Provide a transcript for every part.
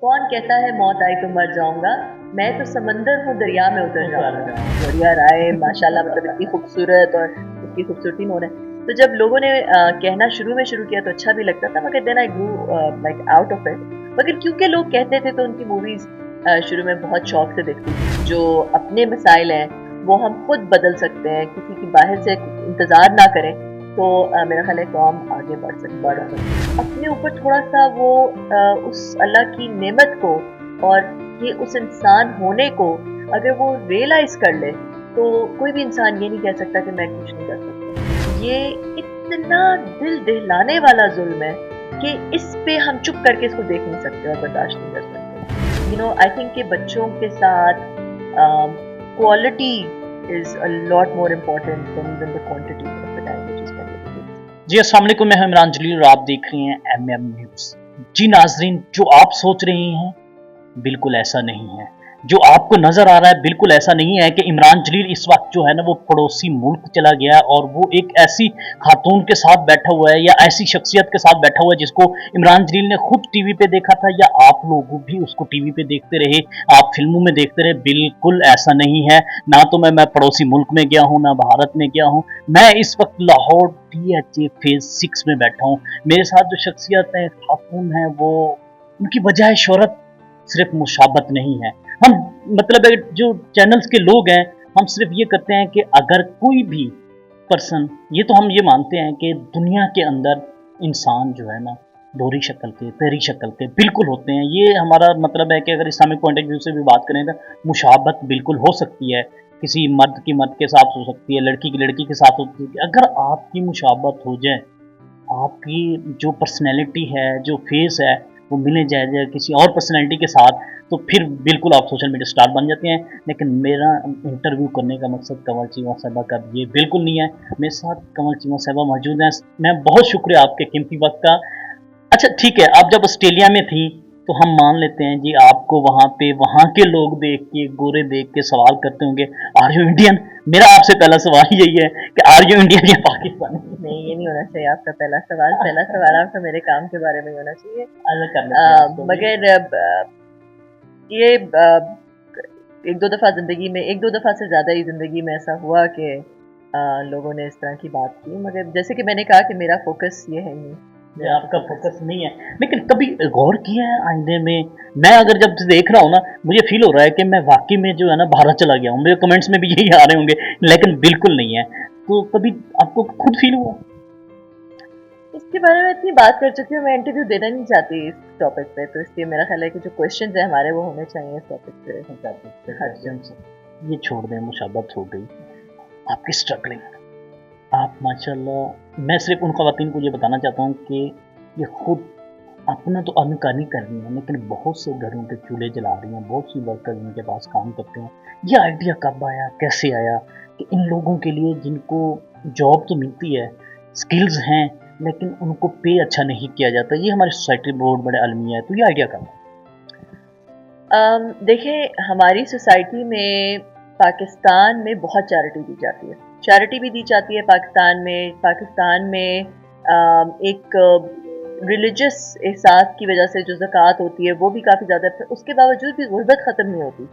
کون کہتا ہے موت آئی تو مر جاؤں گا، میں تو سمندر ہوں دریا میں اتر جاؤں گا. گڑیا رائے ماشاءاللہ مطلب اتنی خوبصورت اور اس کی خوبصورتی میں انہیں تو جب لوگوں نے کہنا شروع کیا تو اچھا بھی لگتا تھا، مگر دین آئی گرو لائک آؤٹ آف اٹ. مگر کیونکہ لوگ کہتے تھے تو ان کی موویز شروع میں بہت شوق سے دیکھتی تھی. جو اپنے مسائل ہیں وہ ہم خود بدل سکتے ہیں، کسی کی باہر سے انتظار نہ کریں تو میرا خیال ہے قوم آگے بڑھ سکتی. اپنے اوپر تھوڑا سا وہ اس اللہ کی نعمت کو اور یہ اس انسان ہونے کو اگر وہ ریئلائز کر لے تو کوئی بھی انسان یہ نہیں کہہ سکتا کہ میں کچھ نہیں کر سکتا. یہ اتنا دل دہلانے والا ظلم ہے کہ اس پہ ہم چپ کر کے اس کو دیکھ نہیں سکتے اور برداشت نہیں کر سکتے. یو نو آئی تھنک کہ بچوں کے ساتھ quality is a lot more important than even the quantity of the time which is spent with kids. جی السلام علیکم، میں عمران جلیل اور آپ دیکھ رہے ہیں MM نیوز. جی ناظرین، جو آپ سوچ رہے ہیں بالکل ایسا نہیں ہے. جو آپ کو نظر آ رہا ہے بالکل ایسا نہیں ہے کہ عمران جلیل اس وقت جو ہے نا وہ پڑوسی ملک چلا گیا اور وہ ایک ایسی خاتون کے ساتھ بیٹھا ہوا ہے یا ایسی شخصیت کے ساتھ بیٹھا ہوا ہے جس کو عمران جلیل نے خود ٹی وی پہ دیکھا تھا یا آپ لوگ بھی اس کو ٹی وی پہ دیکھتے رہے، آپ فلموں میں دیکھتے رہے. بالکل ایسا نہیں ہے. نہ تو میں پڑوسی ملک میں گیا ہوں، نہ بھارت میں گیا ہوں. میں اس وقت لاہور DHA فیز 6 میں بیٹھا ہوں. میرے ساتھ جو شخصیت ہیں خاتون ہیں وہ ان کی بجائے شہرت صرف مشابت نہیں ہے. ہم مطلب جو چینلز کے لوگ ہیں ہم صرف یہ کرتے ہیں کہ اگر کوئی بھی پرسن، یہ تو ہم یہ مانتے ہیں کہ دنیا کے اندر انسان جو ہے نا دوہری شکل کے تیری شکل کے بالکل ہوتے ہیں. یہ ہمارا مطلب ہے کہ اگر اسلامک پوائنٹ آف ویو سے بھی بات کریں تو مشابت بالکل ہو سکتی ہے. کسی مرد کی مرد کے ساتھ ہو سکتی ہے، لڑکی کی لڑکی کے ساتھ ہو سکتی ہے. اگر آپ کی مشابت ہو جائے، آپ کی جو پرسنالٹی ہے، جو فیس ہے وہ ملے جائے کسی اور پرسنالٹی کے ساتھ تو پھر بالکل آپ سوشل میڈیا سٹار بن جاتے ہیں. لیکن میرا انٹرویو کرنے کا مقصد کنول چیمہ صاحبہ کا یہ بالکل نہیں ہے. میرے ساتھ کنول چیمہ صاحبہ موجود ہیں. میں بہت شکریہ آپ کے قیمتی وقت کا. اچھا ٹھیک ہے، آپ جب آسٹریلیا میں تھی تو ہم مان لیتے ہیں جی آپ کو وہاں پہ وہاں کے لوگ دیکھ کے، گورے دیکھ کے سوال کرتے ہوں گے آر یو انڈین. میرا آپ سے پہلا سوال یہی ہے کہ آر یو انڈین یا پاکستانی؟ نہیں، یہ نہیں ہونا چاہیے آپ کا پہلا سوال آپ کا میرے کام کے بارے میں ہونا چاہیے. مگر یہ ایک دو دفعہ سے زیادہ ہی زندگی میں ایسا ہوا کہ لوگوں نے اس طرح کی بات کی. مگر جیسے کہ میں نے کہا کہ میرا فوکس یہ ہے نہیں، آپ کا فوکس نہیں ہے. لیکن کبھی غور کیا ہے آئندے میں اگر جب دیکھ رہا ہوں نا مجھے فیل ہو رہا ہے کہ میں واقعی میں جو ہے نا بھارت چلا گیا ہوں. میرے کمنٹس میں بھی یہی آ رہے ہوں گے لیکن بالکل نہیں ہے. تو کبھی آپ کو خود فیل ہوا؟ اس کے بارے میں اتنی بات کر چکی ہوں، میں انٹرویو دینا نہیں چاہتی اس ٹاپک پہ، تو اس لیے میرا خیال ہے کہ جو کوشچنز ہیں ہمارے وہ ہونے چاہیے اس ٹاپک پہ. یہ چھوڑ دیں، مشابت ہو گئی. آپ کی اسٹرگلنگ، آپ ماشاءاللہ، میں صرف ان خواتین کو یہ بتانا چاہتا ہوں کہ یہ خود اپنا تو انکانی کر رہی ہیں لیکن بہت سے گھروں کے چولہے جلا رہی ہیں. بہت سی ورکرز ان کے پاس کام کرتے ہیں. یہ آئیڈیا کب آیا، کیسے آیا کہ ان لوگوں کے لیے جن کو جاب تو ملتی ہے، سکلز ہیں لیکن ان کو پے اچھا نہیں کیا جاتا؟ یہ ہماری سوسائٹی بہت بڑے المیہ ہے. تو یہ آئیڈیا کب آیا؟ دیکھیں، ہماری سوسائٹی میں پاکستان میں بہت چیریٹی دی جاتی ہے. چیریٹی بھی دی جاتی ہے پاکستان میں ایک ریلیجس احساس کی وجہ سے جو زکوٰۃ ہوتی ہے وہ بھی کافی زیادہ ہے. اس کے باوجود بھی غربت ختم نہیں ہوتی.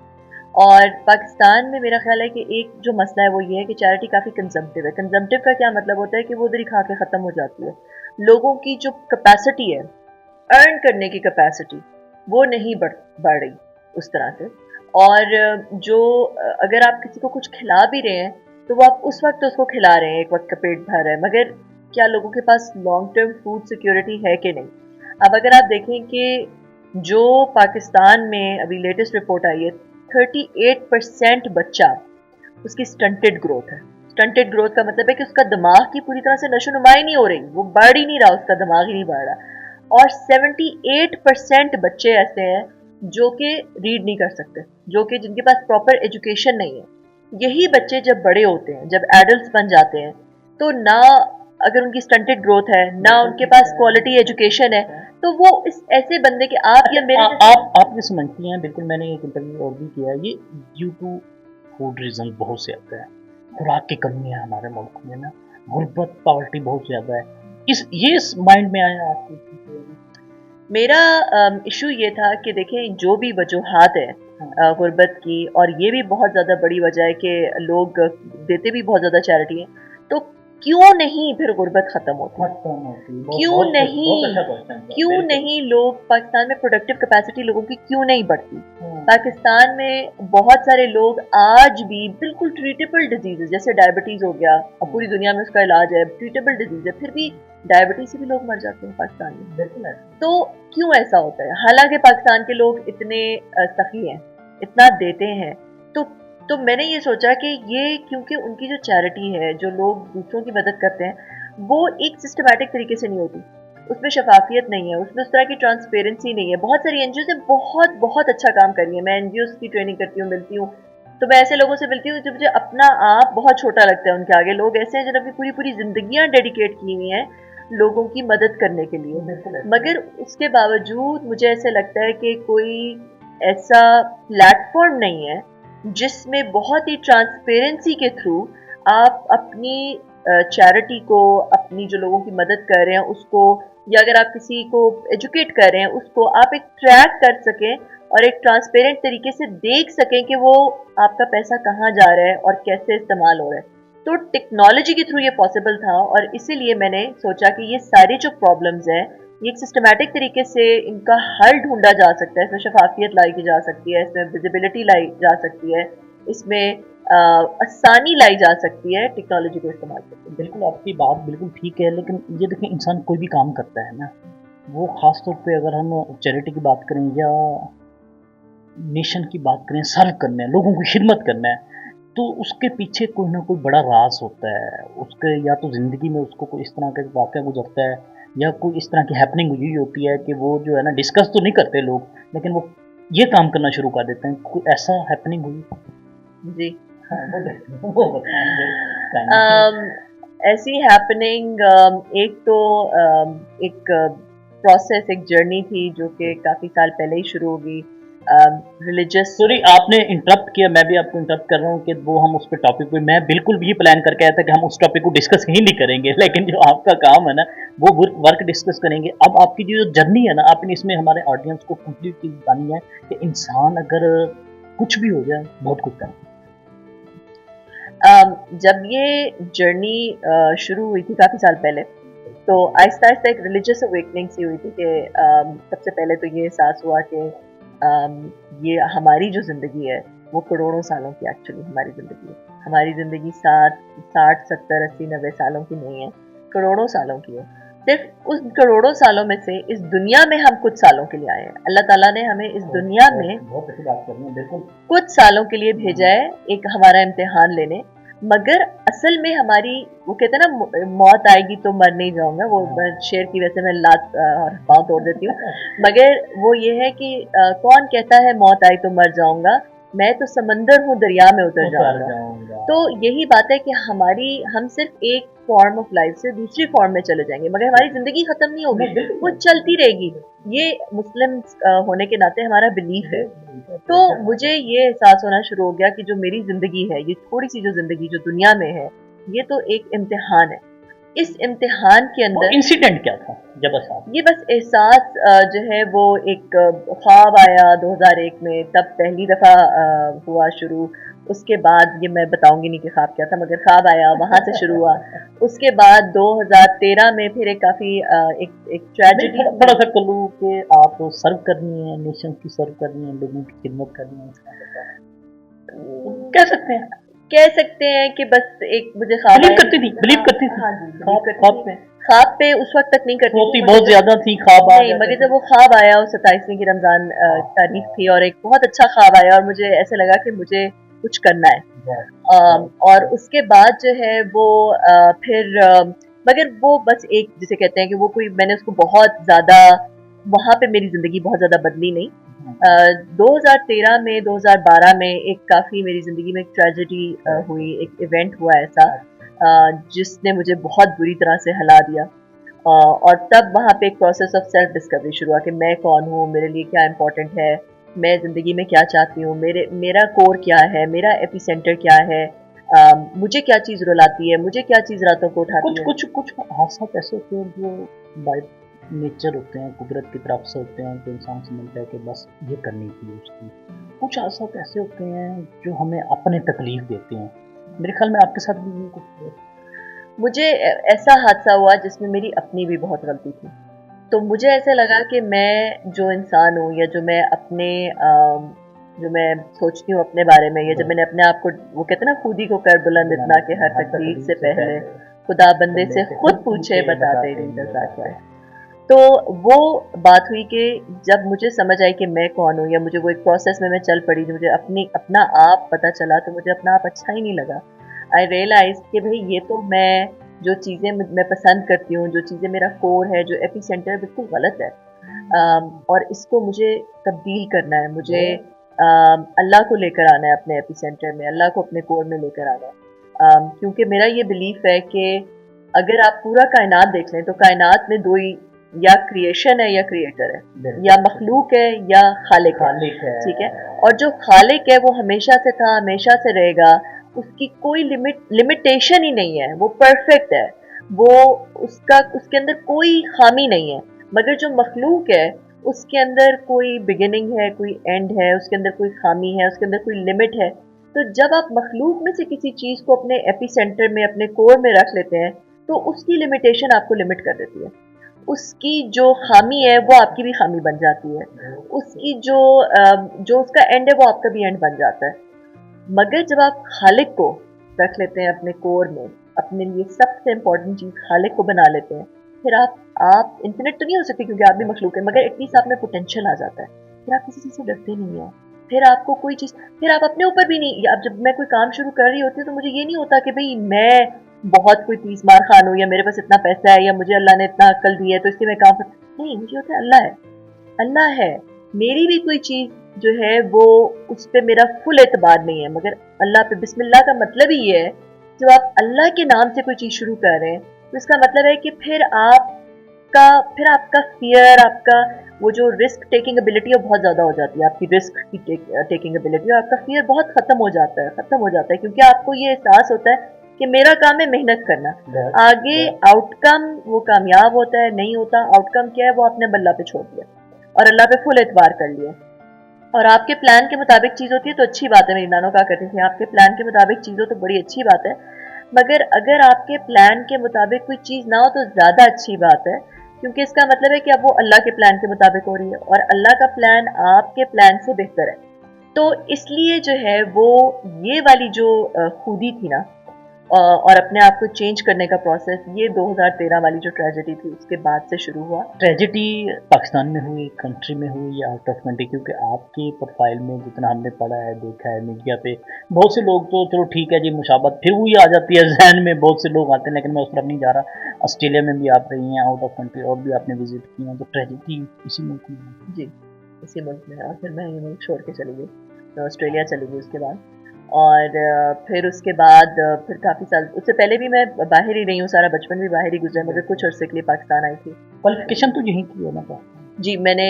اور پاکستان میں میرا خیال ہے کہ ایک جو مسئلہ ہے وہ یہ ہے کہ چیریٹی کافی کنزمپٹیو ہے. کنزمپٹیو کا کیا مطلب ہوتا ہے کہ وہ ادھر ہی کھا کے ختم ہو جاتی ہے. لوگوں کی جو کیپیسٹی ہے ارن کرنے کی کیپیسٹی وہ نہیں بڑھ رہی اس طرح سے. اور جو اگر آپ کسی کو کچھ کھلا بھی رہے ہیں تو وہ آپ اس وقت اس کو کھلا رہے ہیں ایک وقت کا پیٹ بھر ہے، مگر کیا لوگوں کے پاس لانگ ٹرم فوڈ سیکیورٹی ہے کہ نہیں؟ اب اگر آپ دیکھیں کہ جو پاکستان میں ابھی لیٹسٹ رپورٹ آئی ہے 38% بچہ اس کی سٹنٹڈ گروتھ ہے. سٹنٹڈ گروتھ کا مطلب ہے کہ اس کا دماغ کی پوری طرح سے نشو نمائی نہیں ہو رہی، وہ بڑھ ہی نہیں رہا، اس کا دماغ ہی نہیں بڑھ رہا. اور 78% بچے ایسے ہیں جو کہ ریڈ نہیں کر سکتے، جو کہ جن کے پاس پراپر ایجوکیشن نہیں ہے. یہی بچے جب بڑے ہوتے ہیں، جب ایڈلٹس بن جاتے ہیں، تو نہ اگر ان کی سٹنٹڈ گروتھ ہے، نہ ان کے پاس کوالٹی ایجوکیشن ہے، تو وہ اس ایسے بندے کے آپ یا میرے آپ یہ سمجھتی ہیں، بالکل میں نے ایک انٹرویو اور بھی کیا، یہ ڈیو ٹو فوڈ ریزن بہت سے آتے ہیں. خوراک کی کمی ہے ہمارے ملک میں نا، غربت، پاورٹی بہت زیادہ ہے. یہ مائنڈ میں آیا آپ کو؟ میرا ایشو یہ تھا کہ دیکھیں جو بھی وجوہات ہیں غربت کی، اور یہ بھی بہت زیادہ بڑی وجہ ہے کہ لوگ دیتے بھی بہت زیادہ چیریٹی ہیں، تو کیوں نہیں پھر غربت ختم ہوتی؟ کیوں نہیں لوگ پاکستان میں پروڈکٹیو کیپیسٹی لوگوں کی کیوں نہیں بڑھتی؟ پاکستان میں بہت سارے لوگ آج بھی بالکل ٹریٹیبل ڈیزیز جیسے ڈائبٹیز ہو گیا، اب پوری دنیا میں اس کا علاج ہے، ٹریٹیبل ڈیزیز ہے، پھر بھی ڈائبٹیز سے بھی لوگ مر جاتے ہیں پاکستان میں. تو کیوں ایسا ہوتا ہے؟ حالانکہ پاکستان کے لوگ اتنے سخی ہیں، اتنا دیتے ہیں. تو میں نے یہ سوچا کہ یہ کیونکہ ان کی جو چیریٹی ہے، جو لوگ دوسروں کی مدد کرتے ہیں، وہ ایک سسٹمیٹک طریقے سے نہیں ہوتی، اس میں شفافیت نہیں ہے، اس میں اس طرح کی ٹرانسپیرنسی نہیں ہے. بہت ساری این جی اوز نے بہت بہت اچھا کام کر رہی ہیں، میں این جی اوز کی ٹریننگ کرتی ہوں، ملتی ہوں، تو میں ایسے لوگوں سے ملتی ہوں جو مجھے اپنا آپ بہت چھوٹا لگتا ہے ان کے آگے. لوگ ایسے ہیں جنہوں نے پوری پوری زندگیاں ڈیڈیکیٹ کی ہوئی ہیں لوگوں کی مدد کرنے کے لیے، مگر اس کے باوجود مجھے ایسے لگتا ہے کہ کوئی ایسا پلیٹ فارم نہیں ہے جس میں بہت ہی ٹرانسپیرنسی کے تھرو آپ اپنی چیریٹی کو، اپنی جو لوگوں کی مدد کر رہے ہیں اس کو، یا اگر آپ کسی کو ایجوکیٹ کر رہے ہیں اس کو، آپ ایک ٹریک کر سکیں اور ایک ٹرانسپیرنٹ طریقے سے دیکھ سکیں کہ وہ آپ کا پیسہ کہاں جا رہا ہے اور کیسے استعمال ہو رہا ہے. تو ٹیکنالوجی کے تھرو یہ پاسبل تھا، اور اسی لیے میں نے سوچا کہ یہ سارے جو پرابلمز ہیں یہ ایک سسٹمیٹک طریقے سے ان کا حل ڈھونڈا جا سکتا ہے. اس میں شفافیت لائی کی جا سکتی ہے، اس میں ویزیبلٹی لائی جا سکتی ہے، اس میں آسانی لائی جا سکتی ہے ٹیکنالوجی کو استعمال کرتے. بالکل آپ کی بات بالکل ٹھیک ہے، لیکن یہ دیکھیں انسان کوئی بھی کام کرتا ہے نا، وہ خاص طور پہ اگر ہم چیریٹی کی بات کریں یا نیشن کی بات کریں، سرو کرنا ہے، لوگوں کی خدمت کرنا ہے، تو اس کے پیچھے کوئی نہ کوئی بڑا راز ہوتا ہے. اس کے یا تو زندگی میں اس کو کوئی اس طرح کا واقعہ گزرتا ہے، یا کوئی اس طرح کی ہیپننگ ہوئی ہوتی ہے کہ وہ جو ہے نا ڈسکس تو نہیں کرتے لوگ، لیکن وہ یہ کام کرنا شروع کر دیتے ہیں. کوئی ایسا ہیپننگ ہوئی؟ جی ایسی ہیپننگ ایک تو ایک پروسیس، ایک جرنی تھی جو کہ کافی سال پہلے ہی شروع ہو گئی. ریلیجس، سوری آپ نے انٹرپٹ کیا، میں بھی آپ کو انٹرپٹ کر رہا ہوں کہ وہ ہم اس پہ ٹاپک پہ، میں بالکل بھی پلان کر کے آیا تھا کہ ہم اس ٹاپک کو ڈسکس ہی نہیں کریں گے، لیکن جو آپ کا کام ہے نا وہ ورک ڈسکس کریں گے. اب آپ کی جو جرنی ہے نا، آپ نے اس میں ہمارے آڈینس کو کمپلیٹ چیز بتانی ہے کہ انسان اگر کچھ بھی ہو جائے بہت کچھ کرے. جب یہ جرنی شروع ہوئی تھی کافی سال پہلے، تو آہستہ آہستہ ایک ریلیجس اویکننگ سی ہوئی تھی کہ سب سے پہلے تو یہ احساس ہوا کہ یہ ہماری جو زندگی ہے وہ کروڑوں سالوں کی ایکچولی ہماری زندگی ہے. ہماری زندگی 60 70 80 90 سالوں کی نہیں ہے، کروڑوں سالوں کی ہے. صرف اس کروڑوں سالوں میں سے اس دنیا میں ہم کچھ سالوں کے لیے آئے ہیں. اللہ تعالیٰ نے ہمیں اس دنیا میں بہت اچھی بات کرنی ہے، بالکل کچھ سالوں کے لیے بھیجا ہے ایک ہمارا امتحان لینے. مگر اصل میں ہماری، وہ کہتے ہیں نا موت آئے گی تو مر نہیں جاؤں گا، وہ شعر کی وجہ سے میں لات اور پاؤں توڑ دیتی ہوں، مگر وہ یہ ہے کہ کون کہتا ہے موت آئی تو مر جاؤں گا، میں تو سمندر ہوں دریا میں اتر جاؤں گا. تو یہی بات ہے کہ ہم صرف ایک فارم آف لائف سے دوسری فارم میں چلے جائیں گے، مگر ہماری زندگی ختم نہیں ہوگی، وہ چلتی رہے گی. یہ مسلم ہونے کے ناطے ہمارا بلیف ہے. تو مجھے یہ احساس ہونا شروع ہو گیا کہ جو میری زندگی ہے، یہ تھوڑی سی جو زندگی جو دنیا میں ہے، یہ تو ایک امتحان ہے. اس امتحان کے اندر انسیڈنٹ کیا تھا جب یہ بس احساس جو ہے وہ ایک خواب آیا 2001 میں، تب پہلی دفعہ ہوا شروع. اس کے بعد یہ میں بتاؤں گی نہیں کہ خواب کیا تھا، مگر خواب آیا، وہاں سے شروع ہوا. اس کے بعد 2013 میں پھر ایک کافی ایک ٹریجڈی. بڑا سا کلو کہ آپ سرو کرنی ہے، نیشن کی سرو کرنی ہے، لوگوں کی خدمت کرنی ہے، کہہ سکتے ہیں کہ بس ایک مجھے خواب بلیو کرتی تھی. ہاں جی، خواب پہ اس وقت تک نہیں کرتی تھی، بہت زیادہ تھی خواب. نہیں، مگر جب وہ خواب آیا، 27ویں کی رمضان تاریخ تھی، اور ایک بہت اچھا خواب آیا اور مجھے ایسے لگا کہ مجھے کچھ کرنا ہے. اور اس کے بعد جو ہے وہ پھر مگر وہ بس ایک جسے کہتے ہیں کہ وہ کوئی، میں نے اس کو بہت زیادہ وہاں پہ میری زندگی بہت زیادہ بدلی نہیں. 2013 میں 2012 میں ایک کافی میری زندگی میں ایک ٹریجڈی ہوئی، ایک ایونٹ ہوا ایسا جس نے مجھے بہت بری طرح سے ہلا دیا. اور تب وہاں پہ ایک پروسیس آف سیلف ڈسکوری شروع ہوا کہ میں کون ہوں، میرے لیے کیا امپورٹنٹ ہے، میں زندگی میں کیا چاہتی ہوں، میرا کور کیا ہے، میرا ایپی سینٹر کیا ہے، مجھے کیا چیز رلاتی ہے، مجھے کیا چیز راتوں کو اٹھاتی ہے. کچھ حادثات ایسے ہوتے ہیں جو نیچر ہوتے ہیں، قدرت کی طرف سے ہوتے ہیں، تو انسان سمجھتا ہے کہ بس یہ کرنی تھی اس کی. کچھ حادثات ایسے ہوتے ہیں جو ہمیں اپنے تکلیف دیتے ہیں. میرے خیال میں آپ کے ساتھ بھی یہ کچھ ہوا. مجھے ایسا حادثہ ہوا جس میں میری اپنی بھی بہت غلطی تھی. تو مجھے ایسا لگا کہ میں جو انسان ہوں، یا جو میں اپنے جو میں سوچتی ہوں اپنے بارے میں، یا جب میں نے اپنے آپ کو، وہ کہتے ہیں نا، خود ہی کو کر بلند اتنا کہ ہر تقدیر سے پہلے خدا بندے سے خود پوچھے بتا تیری رضا کیا ہے. تو وہ بات ہوئی کہ جب مجھے سمجھ آئی کہ میں کون ہوں، یا مجھے وہ ایک پروسیس میں چل پڑی، جو مجھے اپنا آپ پتہ چلا، تو مجھے اپنا آپ اچھا ہی نہیں لگا. آئی ریئلائز کہ بھئی یہ تو میں جو چیزیں میں پسند کرتی ہوں، جو چیزیں میرا کور ہے، جو ایپی سینٹر ہے، بالکل غلط ہے. اور اس کو مجھے تبدیل کرنا ہے. مجھے اللہ کو لے کر آنا ہے اپنے ایپی سینٹر میں، اللہ کو اپنے کور میں لے کر آنا ہے. کیونکہ میرا یہ بلیف ہے کہ اگر آپ پورا کائنات دیکھ لیں تو کائنات میں دو ہی، یا کریشن ہے یا کریٹر ہے، یا مخلوق ہے یا خالق ہے. ٹھیک ہے. اور جو خالق ہے وہ ہمیشہ سے تھا، ہمیشہ سے رہے گا. اس کی کوئی لمیٹیشن ہی نہیں ہے. وہ پرفیکٹ ہے. وہ اس کے اندر کوئی خامی نہیں ہے. مگر جو مخلوق ہے اس کے اندر کوئی بگننگ ہے، کوئی اینڈ ہے، اس کے اندر کوئی خامی ہے، اس کے اندر کوئی لمٹ ہے. تو جب آپ مخلوق میں سے کسی چیز کو اپنے ایپی سینٹر میں، اپنے کور میں رکھ لیتے ہیں، تو اس کی لمیٹیشن آپ کو لمٹ کر دیتی ہے. اس کی جو خامی ہے وہ آپ کی بھی خامی بن جاتی ہے. اس کی جو اس کا اینڈ ہے وہ آپ کا بھی اینڈ بن جاتا ہے. مگر جب آپ خالق کو رکھ لیتے ہیں اپنے کور میں، اپنے لیے سب سے امپورٹنٹ چیز خالق کو بنا لیتے ہیں، پھر آپ انفینٹ تو نہیں ہو سکتے کیونکہ آپ بھی مخلوق ہیں، مگر ایٹ لیسٹ آپ میں پوٹینشیل آ جاتا ہے. پھر آپ کسی چیز سے ڈرتے نہیں ہیں. پھر آپ کو کوئی چیز، پھر آپ اپنے اوپر بھی نہیں. اب جب میں کوئی کام شروع کر رہی ہوتی ہوں تو مجھے یہ نہیں ہوتا کہ بھئی میں بہت کوئی تیز مار خان ہوں، یا میرے پاس اتنا پیسہ ہے، یا مجھے اللہ نے اتنا عقل دی ہے تو اس سے میں کام نہیں. مجھے ہوتا ہے اللہ ہے، اللہ ہے. میری بھی کوئی چیز جو ہے وہ اس پہ میرا فل اعتبار نہیں ہے، مگر اللہ پہ بسم اللہ کا مطلب ہی یہ ہے. جب آپ اللہ کے نام سے کوئی چیز شروع کر رہے ہیں تو اس کا مطلب ہے کہ پھر آپ کا فیئر، آپ کا وہ جو رسک ٹیکنگ ابیلٹی ہے بہت زیادہ ہو جاتی ہے. آپ کی رسک کی ٹیکنگ ابیلٹی، اور آپ کا فیئر بہت ختم ہو جاتا ہے کیونکہ آپ کو یہ احساس ہوتا ہے کہ میرا کام ہے محنت کرنا. آگے آؤٹ کم وہ کامیاب ہوتا ہے نہیں ہوتا، آؤٹ کم کیا ہے وہ آپ نے اللہ پہ چھوڑ دیا اور اللہ پہ فل اعتبار کر لیا. اور آپ کے پلان کے مطابق چیز ہوتی ہے تو اچھی بات ہے. میری نانو کہا کرتی تھی آپ کے پلان کے مطابق چیز ہو تو بڑی اچھی بات ہے، مگر اگر آپ کے پلان کے مطابق کوئی چیز نہ ہو تو زیادہ اچھی بات ہے، کیونکہ اس کا مطلب ہے کہ اب وہ اللہ کے پلان کے مطابق ہو رہی ہے، اور اللہ کا پلان آپ کے پلان سے بہتر ہے. تو اس لیے جو ہے وہ یہ والی جو خودی تھی نا، اور اپنے آپ کو چینج کرنے کا پروسیس، یہ 2013 والی جو ٹریجڈی تھی اس کے بعد سے شروع ہوا. ٹریجڈی پاکستان میں ہوئی، کنٹری میں ہوئی، یا آؤٹ آف کنٹری؟ کیونکہ آپ کی پروفائل میں جتنا ہم نے پڑھا ہے، دیکھا ہے میڈیا پہ، بہت سے لوگ تو چلو ٹھیک ہے جی، مشابہت پھر وہی آ جاتی ہے ذہن میں، بہت سے لوگ آتے ہیں، لیکن میں اس طرف نہیں جا رہا. آسٹریلیا میں بھی آپ رہی ہیں، آؤٹ آف کنٹری اور بھی آپ نے وزٹ کی ہیں، تو ٹریجڈی اسی ملک میں؟ جی اسی ملک میں. اور پھر میں یہ ملک چھوڑ کے چلی گئی، میں آسٹریلیا چلی گئی اس کے بعد. اور پھر اس کے بعد پھر کافی سال، اس سے پہلے بھی میں باہر ہی رہی ہوں، سارا بچپن بھی باہر ہی گزرا، مگر کچھ عرصے کے لیے پاکستان آئی تھی. کوالیفیکیشن تو یہیں کی ہے نا؟ جی میں نے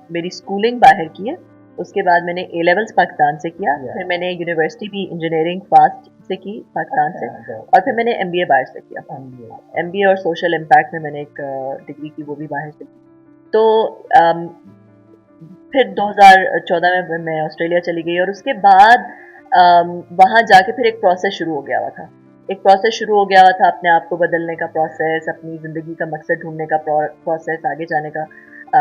میری اسکولنگ باہر کی ہے. اس کے بعد میں نے اے لیولس پاکستان سے کیا، پھر میں نے یونیورسٹی بھی انجینئرنگ فاسٹ سے کی پاکستان سے، اور پھر میں نے ایم بی اے باہر سے کیا. ایم بی اے اور سوشل امپیکٹ میں نے ایک ڈگری کی، وہ بھی باہر سے کی. تو پھر 2014 میں میں آسٹریلیا چلی گئی، اور اس کے بعد وہاں جا کے پھر ایک پروسیس شروع ہو گیا ہوا تھا. اپنے آپ کو بدلنے کا پروسیس، اپنی زندگی کا مقصد ڈھونڈنے کا پروسیس، آگے جانے کا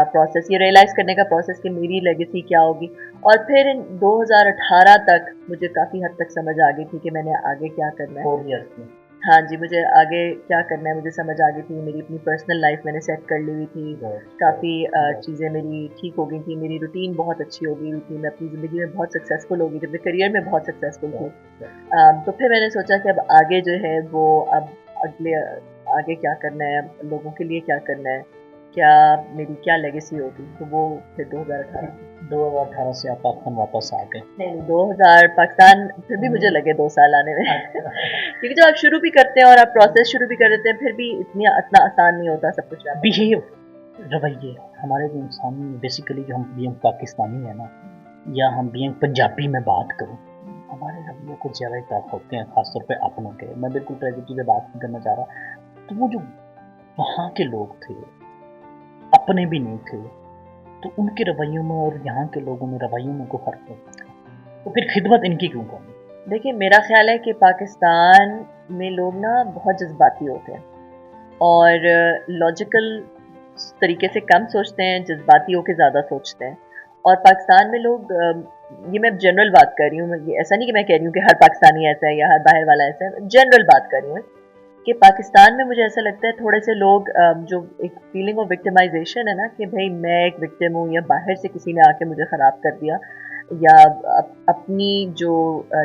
پروسیس، یہ ریئلائز کرنے کا پروسیس کہ میری لیگیسی کیا ہوگی. اور پھر 2018 تک مجھے کافی حد تک سمجھ آ گئی تھی کہ میں نے آگے کیا کرنا ہے. ہاں جی، مجھے آگے کیا کرنا ہے مجھے سمجھ آ گئی تھی. میری اپنی پرسنل لائف میں نے سیٹ کر لی ہوئی تھی، کافی چیزیں میری ٹھیک ہو گئی تھی، میری روٹین بہت اچھی ہو گئی تھی، میں اپنی زندگی میں بہت سکسیزفل ہو گئی تھی، اپنے کریئر میں بہت سکسیزفل تھی. تو پھر میں نے سوچا کہ اب آگے جو ہے وہ آگے کیا کرنا ہے، لوگوں کے لیے کیا کرنا ہے، کیا میری کیا لیگیسی ہوگی. تو وہ پھر 2018 سے آپ پاکستان واپس آ گئے؟ نہیں، 2000 پاکستان پھر بھی مجھے لگے 2 سال آنے میں کیونکہ جب آپ شروع بھی کرتے ہیں اور آپ پروسیس شروع بھی کر دیتے ہیں، پھر بھی اتنا آسان نہیں ہوتا سب کچھ. بہیو رویے ہمارے جو انسانی بیسیکلی جو ہم بینگ پاکستانی ہیں نا، یا ہم بینگ پنجابی میں بات کروں، ہمارے رویے کچھ زیادہ طرف ہوتے ہیں، خاص طور پہ اپنوں کے. میں بالکل ٹریجڈی پہ بات نہیں کرنا چاہ رہا. تو وہ جو وہاں کے لوگ تھے، اپنے بھی نہیں تھے، تو ان کے رویوں میں اور یہاں کے لوگوں میں رویوں میں کوئی فرق نہیں تھا، تو پھر خدمت ان کی کیوں کرنی؟ دیکھیے میرا خیال ہے کہ پاکستان میں لوگ نا بہت جذباتی ہوتے ہیں اور لاجیکل طریقے سے کم سوچتے ہیں، جذباتی ہو کے زیادہ سوچتے ہیں. اور پاکستان میں لوگ یہ میں جنرل بات کر رہی ہوں، یہ ایسا نہیں کہ میں کہہ رہی ہوں کہ ہر پاکستانی ایسا ہے یا ہر باہر والا ایسا ہے، جنرل بات کر رہی ہوں کہ پاکستان میں مجھے ایسا لگتا ہے تھوڑے سے لوگ جو ایک فیلنگ آف وکٹمائزیشن ہے نا کہ بھائی میں ایک وکٹم ہوں یا باہر سے کسی نے آ کے مجھے خراب کر دیا یا اپنی جو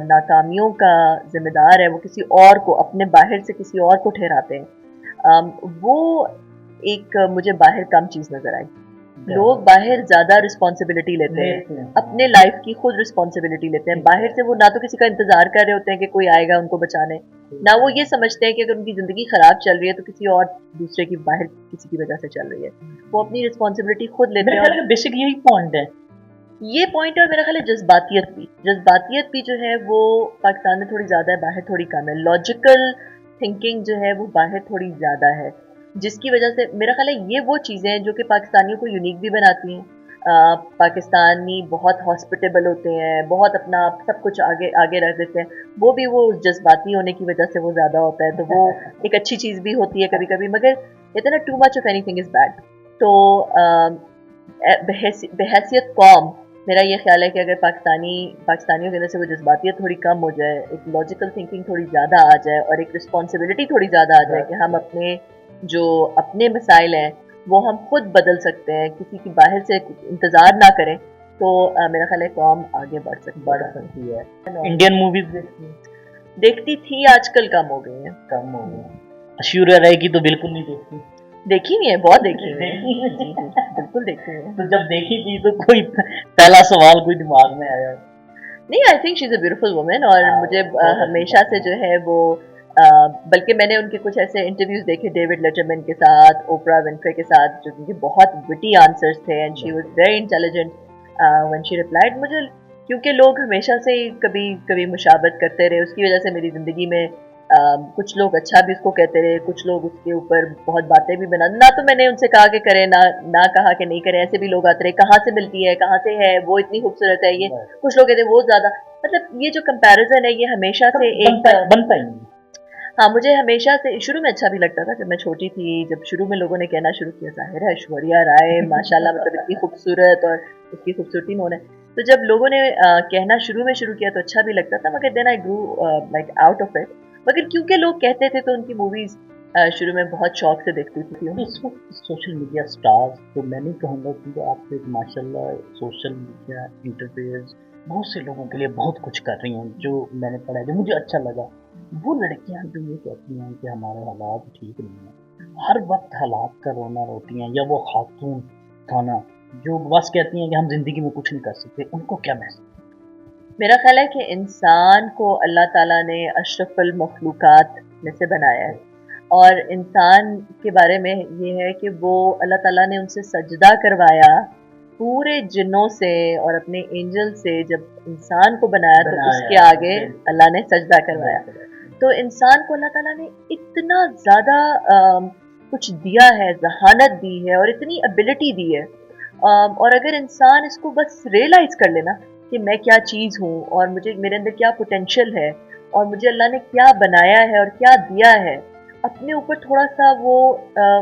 ناکامیوں کا ذمہ دار ہے وہ کسی اور کو، اپنے باہر سے کسی اور کو ٹھہراتے ہیں، وہ ایک مجھے باہر کم چیز نظر آئی. لوگ باہر زیادہ رسپانسبلٹی لیتے ہیں، اپنے لائف کی خود رسپانسبلٹی لیتے ہیں. باہر سے وہ نہ تو کسی کا انتظار کر رہے ہوتے ہیں کہ کوئی آئے گا ان کو بچانے، نہ وہ یہ سمجھتے ہیں کہ اگر ان کی زندگی خراب چل رہی ہے تو کسی اور دوسرے کی باہر کسی کی وجہ سے چل رہی ہے. وہ اپنی رسپانسبلٹی خود لیتے ہیں. بیسک یہی پوائنٹ ہے، یہ پوائنٹ. اور میرا خیال ہے جذباتیت بھی جو ہے وہ پاکستان میں تھوڑی زیادہ ہے، باہر تھوڑی کم ہے. لاجیکل تھنکنگ جو ہے وہ باہر تھوڑی زیادہ ہے، جس کی وجہ سے میرا خیال ہے یہ وہ چیزیں ہیں جو کہ پاکستانیوں کو یونیک بھی بناتی ہیں. پاکستانی بہت ہاسپٹیبل ہوتے ہیں، بہت اپنا سب کچھ آگے رکھ دیتے ہیں. وہ بھی وہ جذباتی ہونے کی وجہ سے وہ زیادہ ہوتا ہے، تو وہ ایک اچھی چیز بھی ہوتی ہے کبھی کبھی، مگر کہتے ہیں نا too much of any thing is bad. تو بحیثیت قوم میرا یہ خیال ہے کہ اگر پاکستانیوں کے اندر سے وہ جذباتیت تھوڑی کم ہو جائے، ایک لاجیکل تھنکنگ تھوڑی زیادہ آ جائے اور ایک رسپانسبلٹی تھوڑی زیادہ آ جائے کہ ہم اپنے مسائل ہیں وہ ہم خود بدل سکتے ہیں، کسی کی باہر سے انتظار نہ کریں، تو میرا خیال ہے قوم آگے بڑھ سکتی ہے. انڈین موویز دیکھتی تھی، آج کل کم ہو گئی ہیں. ایشوریا رائے کی تو بالکل نہیں دیکھتی. دیکھی نہیں ہے، بہت دیکھی ہے. جی بالکل دیکھی ہے. تو جب دیکھی تھی تو کوئی پہلا سوال کوئی دماغ میں آیا؟ نہیں، I think she is a beautiful woman, اور مجھے ہمیشہ سے جو ہے وہ بلکہ میں نے ان کے کچھ ایسے انٹرویوز دیکھے ڈیوڈ لیٹرمن کے ساتھ، اوپرا ونفرے کے ساتھ، جو ان کے بہت وٹی آنسرز تھے and she was very intelligent when she replied. مجھے کیونکہ لوگ ہمیشہ سے کبھی مشابہت کرتے رہے، اس کی وجہ سے میری زندگی میں کچھ لوگ اچھا بھی اس کو کہتے رہے، کچھ لوگ اس کے اوپر بہت باتیں بھی بنا. نہ تو میں نے ان سے کہا کہ کریں، نہ کہا کہ نہیں کریں، ایسے بھی لوگ آتے رہے کہاں سے ملتی ہے، کہاں سے ہے وہ اتنی خوبصورت ہے. یہ کچھ لوگ کہتے ہیں وہ زیادہ، مطلب یہ جو کمپیریزن ہے یہ ہمیشہ سے ایک بنتا ہی. ہاں مجھے ہمیشہ سے شروع میں اچھا بھی لگتا تھا. جب میں چھوٹی تھی، جب شروع میں لوگوں نے کہنا شروع کیا ظاہر ہے ایشوریا رائے ماشاءاللہ مطلب اتنی خوبصورت اور اس کی خوبصورتی میں ہونا، تو جب لوگوں نے کہنا شروع کیا تو اچھا بھی لگتا تھا، مگر دین آئی گرو لائک آؤٹ آف اٹ. مگر کیونکہ لوگ کہتے تھے تو ان کی موویز شروع میں بہت شوق سے دیکھتی تھی. اس وقت سوشل میڈیا سٹارز تو میں نہیں کہوں گا کیونکہ آپ سے ماشاءاللہ سوشل میڈیا انٹرفیئرز بہت سے لوگوں کے لیے بہت کچھ کر رہی ہیں. جو میں نے پڑھا ہے، جو مجھے اچھا لگا، وہ لڑکیاں جو یہ کہتی ہیں کہ ہمارے حالات ٹھیک نہیں ہیں، ہر وقت حالات کا رونا روتی ہیں، یا وہ خاتون کھانا جو بس کہتی ہیں کہ ہم زندگی میں کچھ نہیں کر سکتے، ان کو کیا محسوس؟ میرا خیال ہے کہ انسان کو اللہ تعالیٰ نے اشرف المخلوقات میں سے بنایا ہے، اور انسان کے بارے میں یہ ہے کہ وہ اللہ تعالیٰ نے ان سے سجدہ کروایا پورے جنوں سے اور اپنے اینجل سے. جب انسان کو بنایا تو اس کے آگے اللہ نے سجدہ کروایا. تو انسان کو اللہ تعالیٰ نے اتنا زیادہ کچھ دیا ہے، ذہانت دی ہے اور اتنی ابیلٹی دی ہے، اور اگر انسان اس کو بس ریئلائز کر لینا کہ میں کیا چیز ہوں اور میرے اندر کیا پوٹینشیل ہے اور مجھے اللہ نے کیا بنایا ہے اور کیا دیا ہے، اپنے اوپر تھوڑا سا وہ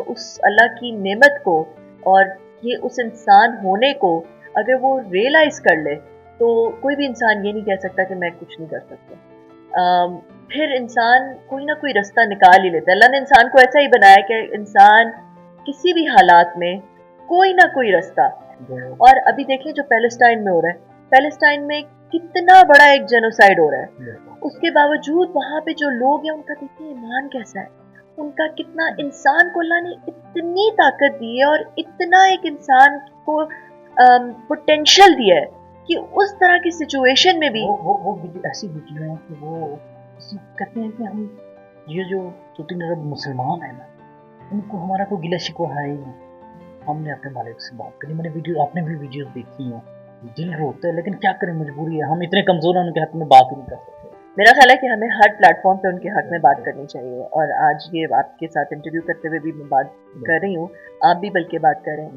اس اللہ کی نعمت کو اور یہ اس انسان ہونے کو اگر وہ ریئلائز کر لے تو کوئی بھی انسان یہ نہیں کہہ سکتا کہ میں کچھ نہیں کر سکتا. پھر انسان کوئی نہ کوئی رستہ نکال ہی لیتا ہے. اللہ نے انسان کو ایسا ہی بنایا کہ انسان کسی بھی حالات میں کوئی نہ کوئی رستہ. اور ابھی دیکھیں جو پیلسٹائن میں ہو رہا ہے، پیلسٹائن میں کتنا بڑا ایک جینوسائیڈ ہو رہا ہے، اس کے باوجود وہاں پہ جو لوگ ہیں ان کا دیکھیں ایمان کیسا ہے، ان کا کتنا، انسان کو اللہ نے اتنی طاقت دی ہے اور اتنا ایک انسان کو پوٹینشیل دیا ہے کہ اس طرح کی سچویشن میں بھی وہ ایسی ویڈیو ہیں کہ وہ کہتے ہیں کہ ہم یہ جو 2-3 ارب مسلمان ہیں نا، ان کو ہمارا کوئی گلہ شکوہ ہے ہی نہیں. ہم نے اپنے مالک سے بات کری، میں نے آپ نے بھی ویڈیوز دیکھی ہیں، دل روتا ہے، لیکن کیا کریں، مجبوری ہے، ہم اتنے کمزور ہیں ان کے حق میں بات ہی نہیں کر سکتے. میرا خیال ہے کہ ہمیں ہر پلیٹ فارم پہ ان کے حق میں بات کرنی چاہیے. اور آج یہ آپ کے ساتھ انٹرویو کرتے ہوئے بھی میں بات کر رہی ہوں, آپ بھی بلکہ بات کریں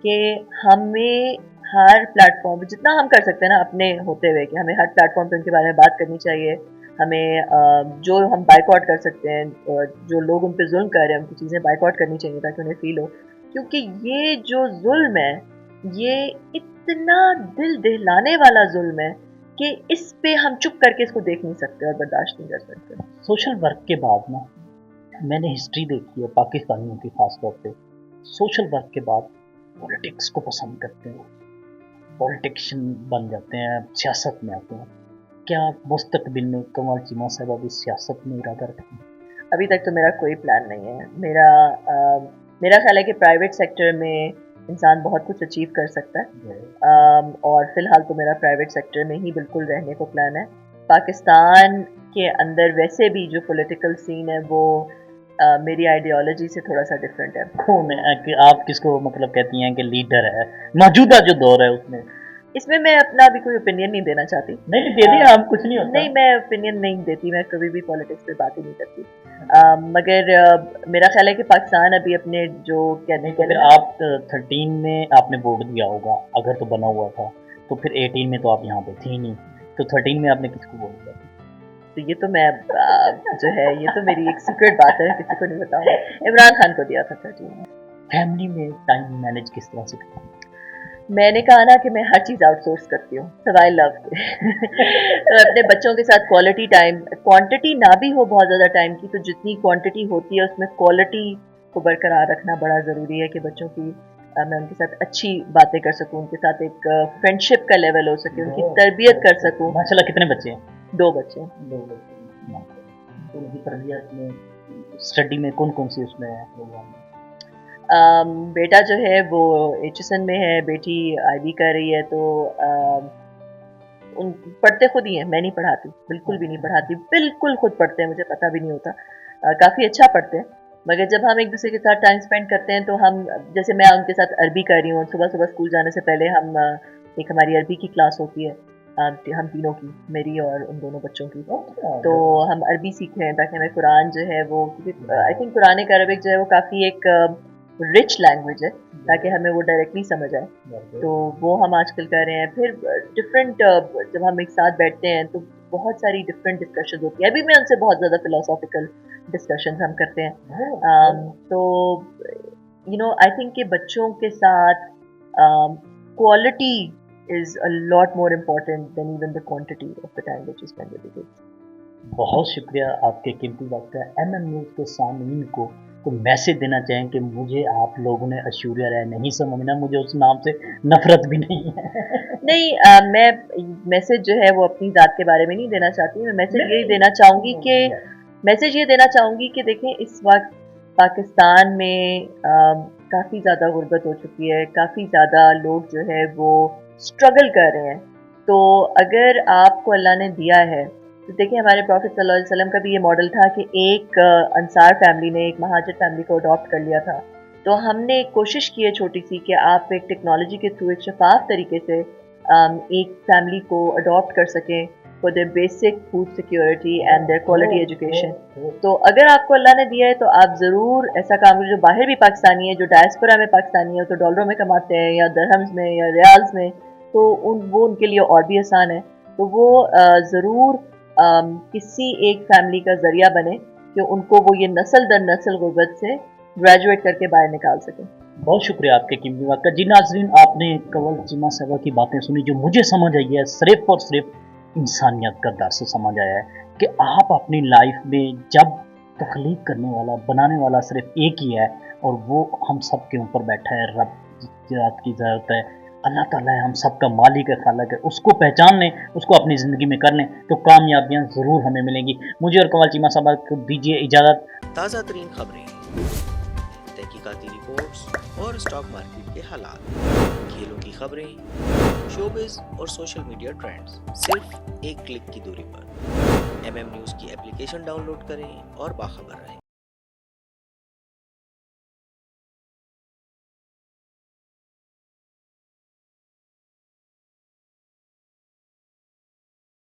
کہ ہمیں ہر پلیٹ فارم پہ جتنا ہم کر سکتے ہیں نا اپنے ہوتے ہوئے, کہ ہمیں ہر پلیٹ فارم پہ ان کے بارے میں بات کرنی چاہیے. ہمیں جو ہم بائک آؤٹ کر سکتے ہیں, جو لوگ ان پہ ظلم کر رہے ہیں ان کی چیزیں بائک آؤٹ کرنی چاہیے تاکہ انہیں فیل ہو. کیونکہ یہ جو ظلم ہے یہ اتنا دل دہلانے والا ظلم ہے کہ اس پہ ہم چپ کر کے اس کو دیکھ نہیں سکتے اور برداشت نہیں کر سکتے. سوشل ورک کے بعد نا میں نے ہسٹری دیکھی ہے پاکستانیوں کی, خاص طور پہ سوشل ورک کے بعد پولیٹکس کو پسند کرتے ہیں, پولیٹیشین بن جاتے ہیں, سیاست میں آتے ہیں. کیا مستقبل میں کنور چیمہ صاحبہ بھی سیاست میں ارادہ رکھتے ہیں؟ ابھی تک تو میرا کوئی پلان نہیں ہے. میرا خیال ہے کہ پرائیویٹ سیکٹر میں انسان بہت کچھ اچیو کر سکتا ہے, اور فی الحال تو میرا پرائیویٹ سیکٹر میں ہی بالکل رہنے کو پلان ہے. پاکستان کے اندر ویسے بھی جو پولیٹیکل سین ہے وہ میری آئیڈیالوجی سے تھوڑا سا ڈفرینٹ ہے. کون ہے کہ آپ کس کو مطلب کہتی ہیں کہ لیڈر ہے موجودہ جو دور ہے اس میں اپنا ابھی کوئی اوپینین نہیں دینا چاہتی. نہیں دے دیں, آپ کچھ نہیں ہوتا. نہیں, میں اوپینین نہیں دیتی, میں کبھی بھی پالیٹکس پہ بات ہی نہیں کرتی. مگر میرا خیال ہے کہ پاکستان ابھی اپنے جو کہنے کے پھر آپ 13 میں آپ نے ووٹ دیا ہوگا, اگر تو بنا ہوا تھا تو پھر 18 میں تو آپ یہاں پہ تھی نہیں, تو 13 میں آپ نے کس کو ووٹ دیا؟ تو یہ تو میں جو ہے یہ تو میری ایک سیکرٹ بات ہے, کسی کو نہیں بتاؤں گا. عمران خان کو دیا تھا 13 میں. فیملی میں ٹائم مینیج کس طرح سے کرتے ہیں؟ میں نے کہا نا کہ میں ہر چیز آؤٹ سورس کرتی ہوں سوائے لو کے. اپنے بچوں کے ساتھ کوالٹی ٹائم, کوانٹٹی نہ بھی ہو بہت زیادہ ٹائم کی, تو جتنی کوانٹٹی ہوتی ہے اس میں کوالٹی کو برقرار رکھنا بڑا ضروری ہے کہ بچوں کی میں ان کے ساتھ اچھی باتیں کر سکوں, ان کے ساتھ ایک فرینڈشپ کا لیول ہو سکے, ان کی تربیت کر سکوں. ماشاءاللہ کتنے بچے ہیں؟ 2 بچے ہیں. تو ان کی تربیت میں اسٹڈی میں کون کون سی اس میں پروگرام؟ بیٹا جو ہے وہ HSN میں ہے, بیٹی IB کر رہی ہے. تو ان پڑھتے خود ہی ہیں, میں نہیں پڑھاتی, بالکل بھی نہیں پڑھاتی, بالکل خود پڑھتے ہیں, مجھے پتہ بھی نہیں ہوتا. کافی اچھا پڑھتے ہیں. مگر جب ہم ایک دوسرے کے ساتھ ٹائم اسپینڈ کرتے ہیں تو ہم, جیسے میں ان کے ساتھ عربی کر رہی ہوں, صبح صبح اسکول جانے سے پہلے ہم ایک ہماری عربی کی کلاس ہوتی ہے ہم تینوں کی, میری اور ان دونوں بچوں کی. تو ہم عربی سیکھ رہے ہیں تاکہ ہمیں قرآن جو ہے وہ, آئی تھنک قرآن عربک جو ہے وہ کافی ایک رچ لینگویج ہے, تاکہ ہمیں وہ ڈائریکٹلی سمجھ آئے. تو وہ ہم آج کل کر رہے ہیں. پھر ڈفرینٹ جب ہم ایک ساتھ بیٹھتے ہیں تو بہت ساری ڈفرینٹ ڈسکشنز ہوتی ہیں. ابھی میں ان سے بہت زیادہ فلاسافیکل ڈسکشنز ہم کرتے ہیں. تو آئی تھنک کہ بچوں کے ساتھ quality is a lot more important than even the quantity of the time that you spend with the kids. بہت شکریہ آپ کے قیمتی وقت کا. MM نیوز کے سامعین کو میسج دینا چاہیں کہ مجھے آپ لوگوں نے ایشوریہ رائے نہیں سمجھنا, مجھے اس نام سے نفرت بھی نہیں ہے. نہیں, میں میسج جو ہے وہ اپنی ذات کے بارے میں نہیں دینا چاہتی. میں میسج یہ دینا چاہوں گی کہ دیکھیں اس وقت پاکستان میں کافی زیادہ غربت ہو چکی ہے, کافی زیادہ لوگ جو ہے وہ اسٹرگل کر رہے ہیں. تو اگر آپ کو اللہ نے دیا ہے تو دیکھیں, ہمارے پروفٹ صلی اللہ علیہ وسلم کا بھی یہ ماڈل تھا کہ ایک انصار فیملی نے ایک مہاجر فیملی کو اڈاپٹ کر لیا تھا. تو ہم نے ایک کوشش کی ہے چھوٹی سی کہ آپ ایک ٹیکنالوجی کے تھرو ایک شفاف طریقے سے ایک فیملی کو اڈاپٹ کر سکیں for their basic food security and their quality education. تو اگر آپ کو اللہ نے دیا ہے تو آپ ضرور ایسا کام کریں. جو باہر بھی پاکستانی ہے, جو ڈائسپورا میں پاکستانی ہے, تو ڈالروں میں کماتے ہیں یا درہمز میں یا ریالز میں, تو وہ ان کے لیے اور بھی آسان ہے. تو وہ ضرور کسی ایک فیملی کا ذریعہ بنے کہ ان کو وہ یہ نسل در نسل غربت سے گریجویٹ کر کے باہر نکال سکیں. بہت شکریہ آپ کے قیمتی وقت کا. جی ناظرین, آپ نے کنور چیمہ صاحبہ کی باتیں سنی, جو مجھے سمجھ آئی ہے صرف اور صرف انسانیت کا درس سمجھ آیا ہے کہ آپ اپنی لائف میں جب تخلیق کرنے والا, بنانے والا صرف ایک ہی ہے, اور وہ ہم سب کے اوپر بیٹھا ہے. رب ذات کی ضرورت ہے, اللہ تعالیٰ ہے, ہم سب کا مالک ہے, خالق ہے. اس کو پہچان لیں, اس کو اپنی زندگی میں کر لیں تو کامیابیاں ضرور ہمیں ملیں گی. مجھے اور کنور چیمہ صاحبہ کو دیجیے اجازت. تازہ ترین خبریں, تحقیقاتی رپورٹس اور اسٹاک مارکیٹ کے حالات, کھیلوں کی خبریں, شوبز اور سوشل میڈیا ٹرینڈز صرف ایک کلک کی دوری پر. MM نیوز کی اپلیکیشن ڈاؤن لوڈ کریں اور باخبر رہیں.